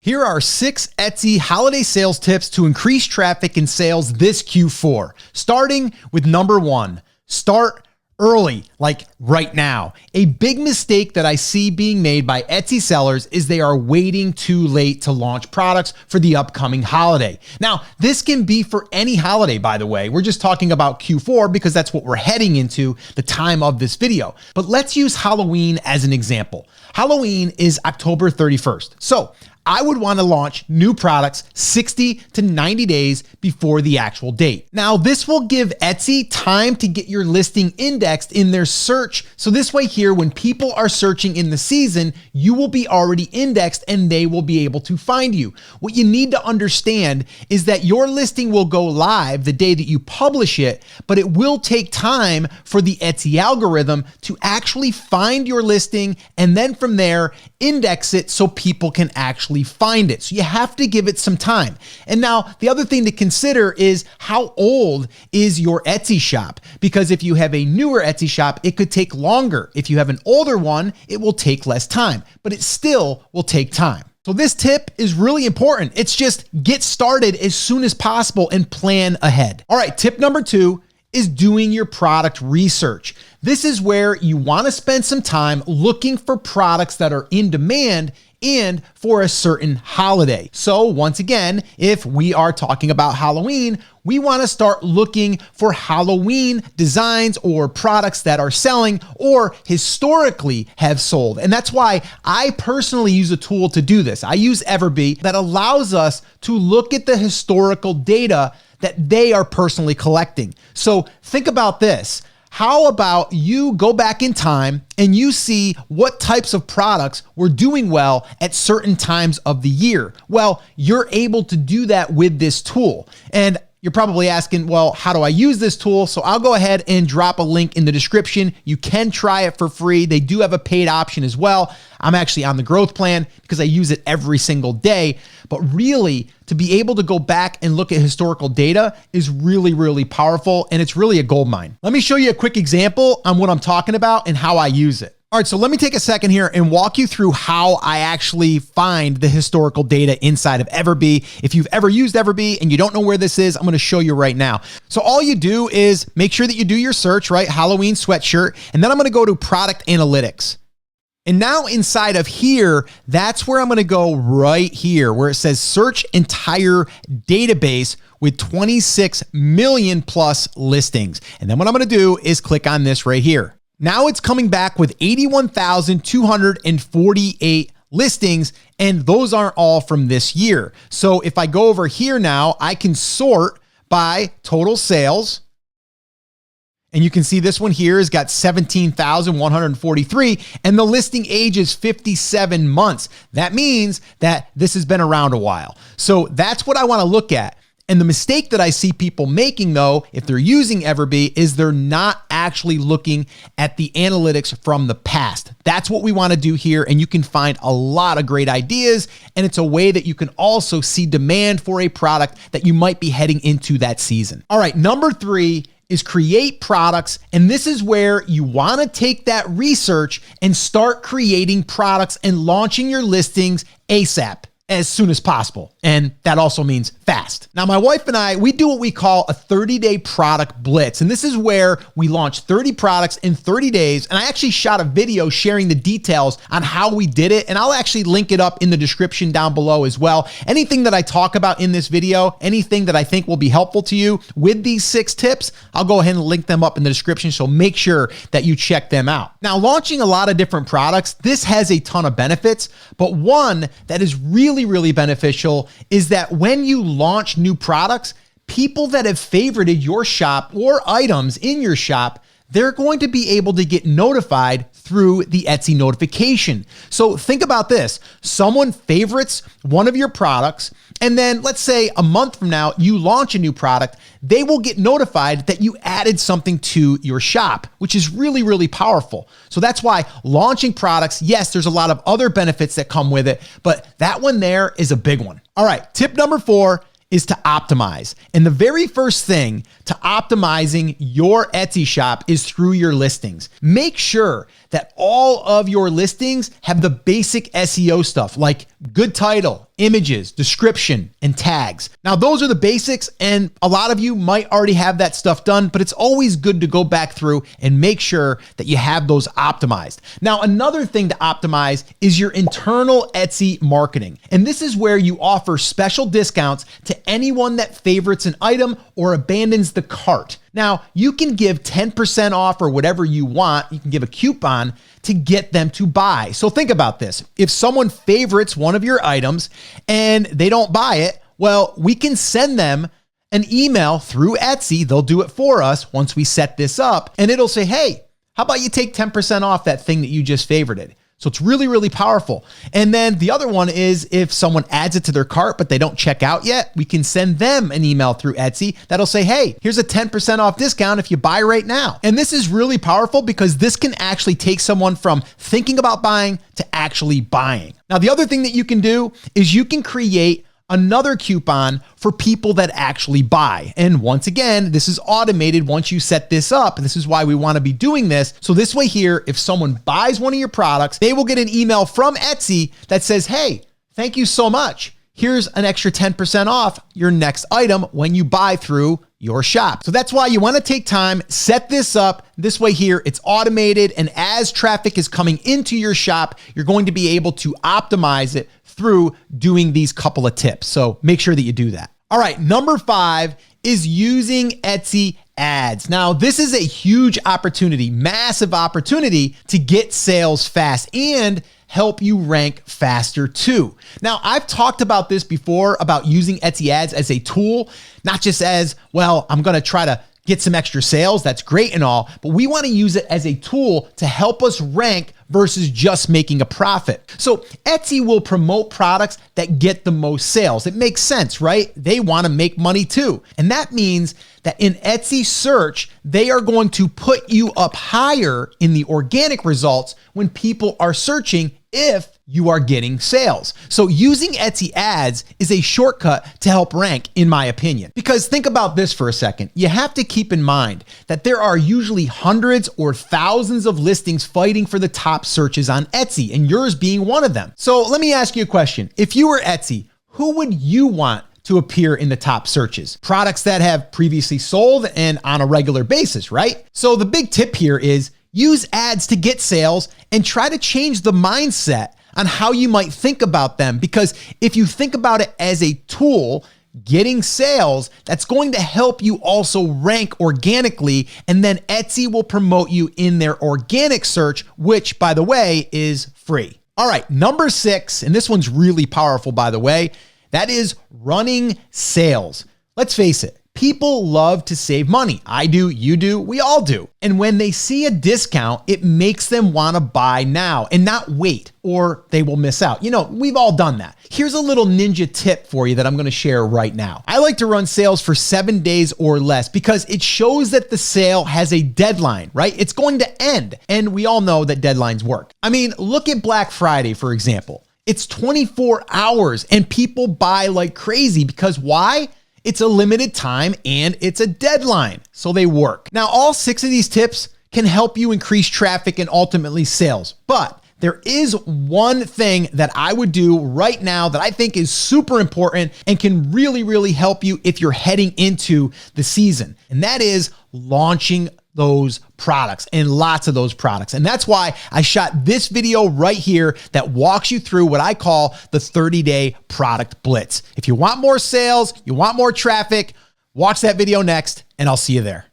Here are 6 Etsy holiday sales tips to increase traffic and sales this Q4. Starting with number 1, start early, like right now. A big mistake that I see being made by Etsy sellers is they are waiting too late to launch products for the upcoming holiday. Now, this can be for any holiday, by the way. We're just talking about Q4 because that's what we're heading into the time of this video. But let's use Halloween as an example. Halloween is October 31st. So I would want to launch new products 60 to 90 days before the actual date. Now, this will give Etsy time to get your listing indexed in their search. So this way here, when people are searching in the season, you will be already indexed and they will be able to find you. What you need to understand is that your listing will go live the day that you publish it, but it will take time for the Etsy algorithm to actually find your listing and then from there, index it so people can actually find it. So you have to give it some time. And now the other thing to consider is how old is your Etsy shop? Because if you have a newer Etsy shop, it could take longer. If you have an older one, it will take less time, but it still will take time. So this tip is really important. It's just get started as soon as possible and plan ahead. All right, tip number 2 is doing your product research. This is where you want to spend some time looking for products that are in demand and for a certain holiday. So once again, if we are talking about Halloween, we want to start looking for Halloween designs or products that are selling or historically have sold. And that's why I personally use a tool to do this. I use Everbee that allows us to look at the historical data that they are personally collecting. So think about this. How about you go back in time and you see what types of products were doing well at certain times of the year? Well, you're able to do that with this tool. And you're probably asking, well, how do I use this tool? So I'll go ahead and drop a link in the description. You can try it for free. They do have a paid option as well. I'm actually on the growth plan because I use it every single day. But really, to be able to go back and look at historical data is really, really powerful. And it's really a goldmine. Let me show you a quick example on what I'm talking about and how I use it. All right, so let me take a second here and walk you through how I actually find the historical data inside of Everbee. If you've ever used Everbee and you don't know where this is, I'm gonna show you right now. So all you do is make sure that you do your search, right? Halloween sweatshirt, and then I'm gonna go to product analytics. And now inside of here, that's where I'm gonna go right here, where it says search entire database with 26 million plus listings. And then what I'm gonna do is click on this right here. Now it's coming back with 81,248 listings, and those aren't all from this year. So if I go over here now, I can sort by total sales. And you can see this one here has got 17,143 and the listing age is 57 months. That means that this has been around a while. So that's what I want to look at. And the mistake that I see people making though, if they're using Everbee, is they're not actually looking at the analytics from the past. That's what we want to do here. And you can find a lot of great ideas. And it's a way that you can also see demand for a product that you might be heading into that season. All right, number 3 is create products. And this is where you want to take that research and start creating products and launching your listings ASAP, as soon as possible. And that also means fast. Now, my wife and I, we do what we call a 30-day product blitz. And this is where we launch 30 products in 30 days. And I actually shot a video sharing the details on how we did it. And I'll actually link it up in the description down below as well. Anything that I talk about in this video, anything that I think will be helpful to you with these 6 tips, I'll go ahead and link them up in the description. So make sure that you check them out. Now, launching a lot of different products, this has a ton of benefits, but one that is really beneficial is that when you launch new products, people that have favorited your shop or items in your shop, they're going to be able to get notified through the Etsy notification. So think about this. Someone favorites one of your products, and then let's say a month from now, you launch a new product, they will get notified that you added something to your shop, which is really, really powerful. So that's why launching products, yes, there's a lot of other benefits that come with it, but that one there is a big one. All right, tip number 4 is to optimize. And the very first thing to optimizing your Etsy shop is through your listings. Make sure that all of your listings have the basic SEO stuff like good title, images, description, and tags. Now, those are the basics, and a lot of you might already have that stuff done, but it's always good to go back through and make sure that you have those optimized. Now, another thing to optimize is your internal Etsy marketing. And this is where you offer special discounts to anyone that favorites an item or abandons the cart. Now, you can give 10% off or whatever you want. You can give a coupon to get them to buy. So think about this. If someone favorites one of your items and they don't buy it, well, we can send them an email through Etsy. They'll do it for us once we set this up, and it'll say, hey, how about you take 10% off that thing that you just favorited? So it's really, really powerful. And then the other one is if someone adds it to their cart, but they don't check out yet, we can send them an email through Etsy that'll say, hey, here's a 10% off discount if you buy right now. And this is really powerful because this can actually take someone from thinking about buying to actually buying. Now, the other thing that you can do is you can create another coupon for people that actually buy. And once again, this is automated once you set this up. And this is why we want to be doing this. So this way here, if someone buys one of your products, they will get an email from Etsy that says, hey, thank you so much. Here's an extra 10% off your next item when you buy through your shop. So that's why you want to take time, set this up. This way here, it's automated. And as traffic is coming into your shop, you're going to be able to optimize it through doing these couple of tips. So make sure that you do that. All right, number 5 is using Etsy ads. Now, this is a huge opportunity, massive opportunity to get sales fast and help you rank faster too. Now, I've talked about this before about using Etsy ads as a tool, not just as, well, I'm going to try to get some extra sales. That's great and all, but we want to use it as a tool to help us rank versus just making a profit. So Etsy will promote products that get the most sales. It makes sense, right? They want to make money too. And that means that in Etsy search, they are going to put you up higher in the organic results when people are searching if you are getting sales. So using Etsy ads is a shortcut to help rank, in my opinion. Because think about this for a second. You have to keep in mind that there are usually hundreds or thousands of listings fighting for the top searches on Etsy, and yours being one of them. So let me ask you a question. If you were Etsy, who would you want to appear in the top searches? Products that have previously sold and on a regular basis, right? So the big tip here is use ads to get sales and try to change the mindset on how you might think about them. Because if you think about it as a tool, getting sales, that's going to help you also rank organically. And then Etsy will promote you in their organic search, which, by the way, is free. All right, number 6, and this one's really powerful, by the way, that is running sales. Let's face it. People love to save money. I do, you do, we all do. And when they see a discount, it makes them want to buy now and not wait, or they will miss out. You know, we've all done that. Here's a little ninja tip for you that I'm going to share right now. I like to run sales for 7 days or less because it shows that the sale has a deadline, right? It's going to end. And we all know that deadlines work. I mean, look at Black Friday, for example. It's 24 hours and people buy like crazy because why? It's a limited time and it's a deadline, so they work. Now, all 6 of these tips can help you increase traffic and ultimately sales, but there is one thing that I would do right now that I think is super important and can really, really help you if you're heading into the season, and that is launching those products and lots of those products. And that's why I shot this video right here that walks you through what I call the 30-day product blitz. If you want more sales, you want more traffic, watch that video next, and I'll see you there.